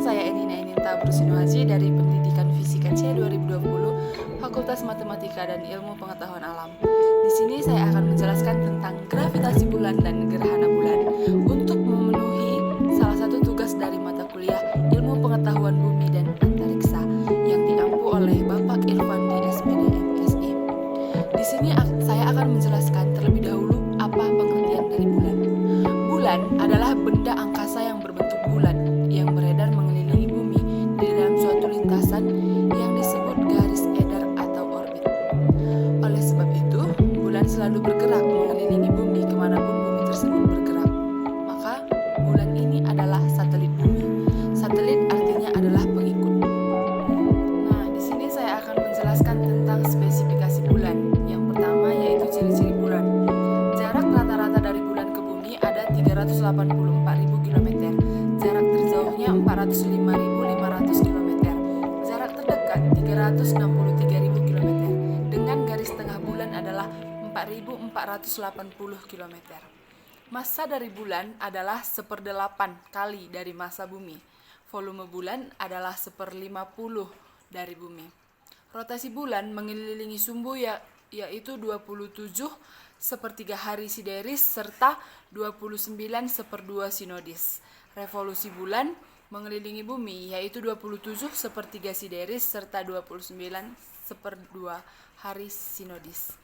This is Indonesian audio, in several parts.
saya Enina Eninta Brusinuhaji dari Pendidikan Fisika C 2020, Fakultas Matematika dan Ilmu Pengetahuan Alam. Di sini saya akan menjelaskan tentang gravitasi bulan dan gerhana bulan untuk memenuhi salah satu tugas dari mata kuliah Ilmu Pengetahuan Bumi dan Antariksa yang diampu oleh Bapak Irfan di SPD MSI. Di sini saya akan menjelaskan terlebih dahulu apa pengertian dari bulan. Bulan adalah benda angkasa yang berbentuk bulat yang beredar mengelilingi bumi di dalam suatu lintasan yang disebut garis edar atau orbit. Oleh sebab itu, bulan selalu bergerak mengelilingi bumi kemanapun bumi tersebut bergerak. Maka, bulan ini adalah satelit bumi. Satelit artinya adalah pengikut. Nah, di sini saya akan menjelaskan tentang spesifikasi bulan. Yang pertama yaitu ciri-ciri bulan. Jarak rata-rata dari bulan ke bumi ada 384.000 km. Jarak terjauhnya 405.500 km. Jarak terdekat 363.000 km. Dengan garis tengah bulan adalah 4.480 km. Massa dari bulan adalah 1/8 kali dari massa bumi. Volume bulan adalah 1/50 dari bumi. Rotasi bulan mengelilingi sumbu yaitu 27/3 hari sideris serta 29/2 sinodis. Revolusi bulan mengelilingi bumi yaitu 27/3 sideris serta 29/2 hari sinodis.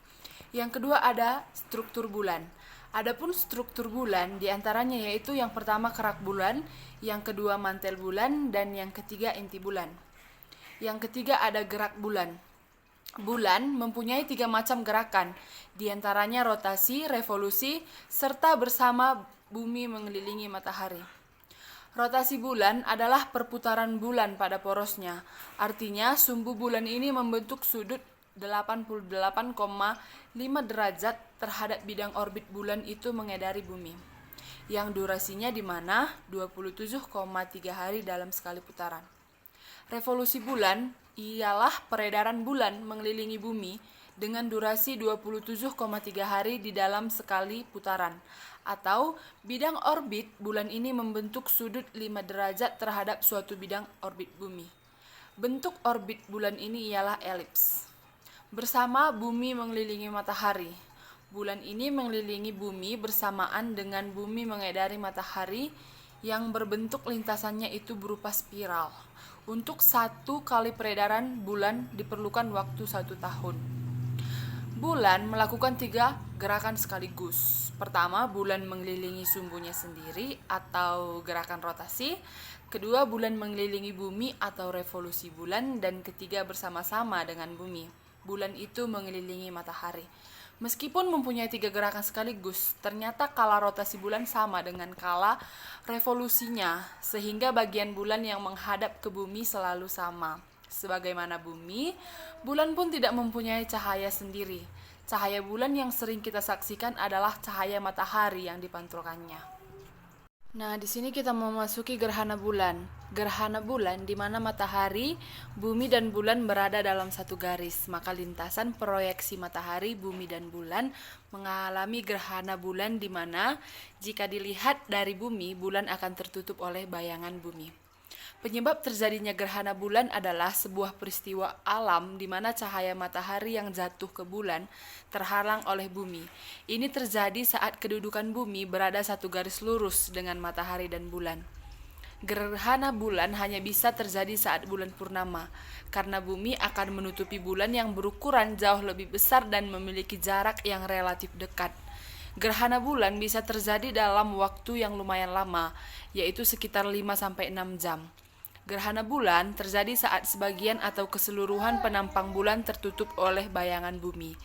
Yang kedua ada struktur bulan. Adapun struktur bulan diantaranya yaitu yang pertama kerak bulan, yang kedua mantel bulan, dan yang ketiga inti bulan. Yang ketiga ada gerak bulan. Bulan mempunyai 3 macam gerakan, diantaranya rotasi, revolusi, serta bersama bumi mengelilingi matahari. Rotasi bulan adalah perputaran bulan pada porosnya. Artinya, sumbu bulan ini membentuk sudut 88,5 derajat terhadap bidang orbit bulan itu mengedari bumi. Yang durasinya di mana 27,3 hari dalam sekali putaran. Revolusi bulan ialah peredaran bulan mengelilingi bumi dengan durasi 27,3 hari di dalam sekali putaran, atau bidang orbit bulan ini membentuk sudut 5 derajat terhadap suatu bidang orbit bumi. Bentuk orbit bulan ini ialah elips. Bersama bumi mengelilingi matahari. Bulan ini mengelilingi bumi bersamaan dengan bumi mengedari matahari yang berbentuk lintasannya itu berupa spiral. Untuk 1 kali peredaran bulan diperlukan waktu 1 tahun. Bulan melakukan 3 gerakan sekaligus. Pertama, bulan mengelilingi sumbunya sendiri atau gerakan rotasi. Kedua, bulan mengelilingi bumi atau revolusi bulan. Dan ketiga, bersama-sama dengan bumi. Bulan itu mengelilingi matahari. Meskipun mempunyai 3 gerakan sekaligus, ternyata kala rotasi bulan sama dengan kala revolusinya, sehingga bagian bulan yang menghadap ke bumi selalu sama. Sebagaimana bumi, bulan pun tidak mempunyai cahaya sendiri. Cahaya bulan yang sering kita saksikan adalah cahaya matahari yang dipantulkannya. Nah, di sini kita memasuki gerhana bulan. Gerhana bulan di mana matahari, bumi dan bulan berada dalam satu garis. Maka lintasan proyeksi matahari, bumi dan bulan mengalami gerhana bulan di mana jika dilihat dari bumi, bulan akan tertutup oleh bayangan bumi. Penyebab terjadinya gerhana bulan adalah sebuah peristiwa alam di mana cahaya matahari yang jatuh ke bulan terhalang oleh bumi. Ini terjadi saat kedudukan bumi berada satu garis lurus dengan matahari dan bulan. Gerhana bulan hanya bisa terjadi saat bulan purnama, karena bumi akan menutupi bulan yang berukuran jauh lebih besar dan memiliki jarak yang relatif dekat. Gerhana bulan bisa terjadi dalam waktu yang lumayan lama, yaitu sekitar 5-6 jam. Gerhana bulan terjadi saat sebagian atau keseluruhan penampang bulan tertutup oleh bayangan bumi.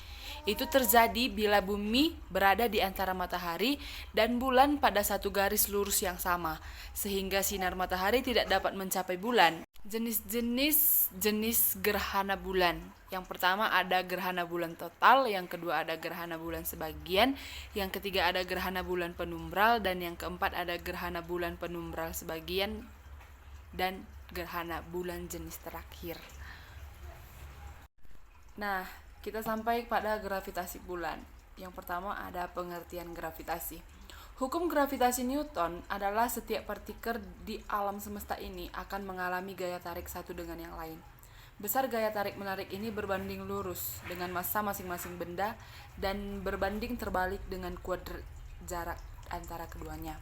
Itu terjadi bila bumi berada di antara matahari dan bulan pada satu garis lurus yang sama, sehingga sinar matahari tidak dapat mencapai bulan. Jenis gerhana bulan. Yang pertama ada gerhana bulan total, yang kedua ada gerhana bulan sebagian, yang ketiga ada gerhana bulan penumbral, dan yang keempat ada gerhana bulan penumbral sebagian, dan gerhana bulan jenis terakhir. Nah, kita sampai pada gravitasi bulan. Yang pertama ada pengertian gravitasi. Hukum gravitasi Newton adalah setiap partikel di alam semesta ini akan mengalami gaya tarik satu dengan yang lain. Besar gaya tarik-menarik ini berbanding lurus dengan massa masing-masing benda dan berbanding terbalik dengan kuadrat jarak antara keduanya.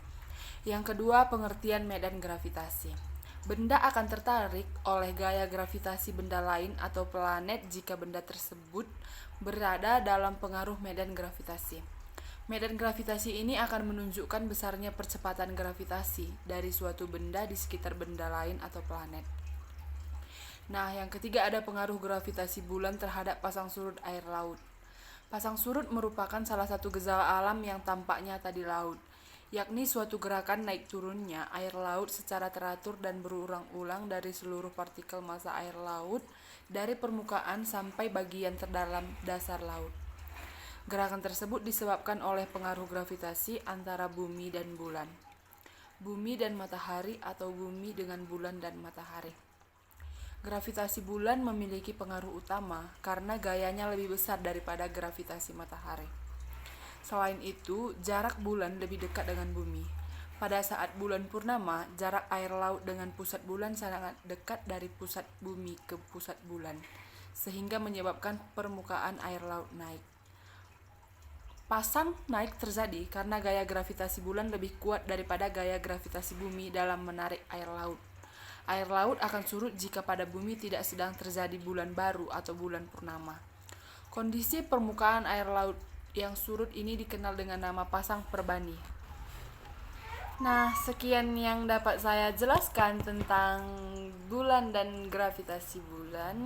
Yang kedua, pengertian medan gravitasi. Benda akan tertarik oleh gaya gravitasi benda lain atau planet jika benda tersebut berada dalam pengaruh medan gravitasi. Medan gravitasi ini akan menunjukkan besarnya percepatan gravitasi dari suatu benda di sekitar benda lain atau planet. Nah, yang ketiga ada pengaruh gravitasi bulan terhadap pasang surut air laut. Pasang surut merupakan salah satu gejala alam yang tampak nyata di laut, yakni suatu gerakan naik turunnya air laut secara teratur dan berulang-ulang dari seluruh partikel massa air laut dari permukaan sampai bagian terdalam dasar laut. Gerakan tersebut disebabkan oleh pengaruh gravitasi antara bumi dan bulan, bumi dan matahari atau bumi dengan bulan dan matahari. Gravitasi bulan memiliki pengaruh utama karena gayanya lebih besar daripada gravitasi matahari. Selain itu, jarak bulan lebih dekat dengan bumi. Pada saat bulan purnama, jarak air laut dengan pusat bulan sangat dekat dari pusat bumi ke pusat bulan, sehingga menyebabkan permukaan air laut naik. Pasang naik terjadi karena gaya gravitasi bulan lebih kuat daripada gaya gravitasi bumi dalam menarik air laut. Air laut akan surut jika pada bumi tidak sedang terjadi bulan baru atau bulan purnama. Kondisi permukaan air laut yang surut ini dikenal dengan nama pasang perbani. Nah, sekian yang dapat saya jelaskan tentang bulan dan gravitasi bulan.